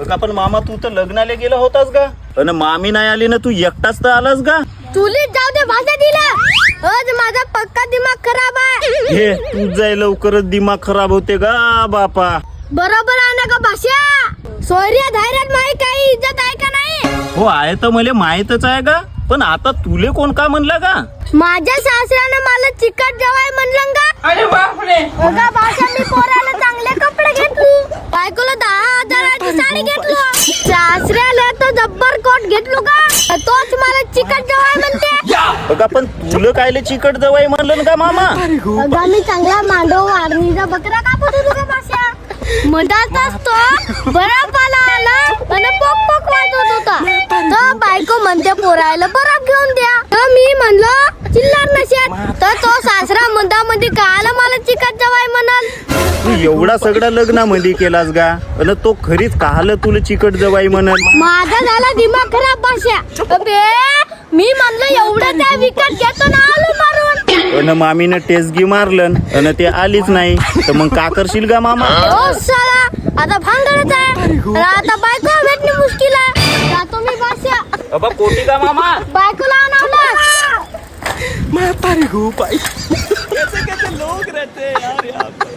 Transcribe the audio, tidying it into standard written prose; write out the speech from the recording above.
का पण मामा तू तर लग्नाला गेला होतास का? अन मामी नाही आली ना, तू एकटाच तर आलास का? चुलीत जाऊ दे भाषा दिला. आज माझा पक्का दिमाग खराब आहे. हे तू जाय लवकरच दिमाग खराब होते का बापा? बरोबर आहे ना का भाषा? सोयऱ्या धैर्यात माही काही इज्जत आहे का नाही? हो आहे तर मला माहीतच आहे का, पण आता तुले कोण का म्हणलं का? माझ्या सासऱ्यानं मला चिकट जवाय म्हणलं का? अरे बापरे. बघा भाषा, मी पोराला चांगले कपडे घेतलो, बायकोला 10,000ची साडी घेतलो, सासऱ्याला तो जब्बर कोट घेतलो का? तोच मला चिकट जवाय म्हणते. बघा पण तुला कायले चिकट जवाई म्हणलं का मामा? बघा मी चांगला मांडव वारणीचा बकरा कापत होतो का भाषा? मधातच तो बर्फ आला आणि पोक पोक वाजवत होता. तर बायको म्हणते पोरायला बर्फ घेऊन द्या. तर मी म्हणलं चिल्लार नशेत. तर तो सासरा मधामध्ये काला मला चिकट जवाय म्हणाल. तू एवढा सगळा लग्नामध्ये केलास का? अन तो खरीच काहलं तुला चिकट जवाई म्हणल? माझा झाला दिमाग खराब भाषा. अबे मी म्हणलं एवढं त्या विकत घेतो ना आलू मारून. अन मामीनं टेसगी मारलं अन ते आलीच नाही, तर मग का करशील का मामा? ओ साला, आता भांगडच आहे आणि आता बायको भेटणे मुश्किल आहे. जातो मी भाषा. अबा कोटी का मामा? बायकोला आणावला. म्हातारी हो बाई. कैसे कैसे लोग रहते हैं यार यहाँ पे.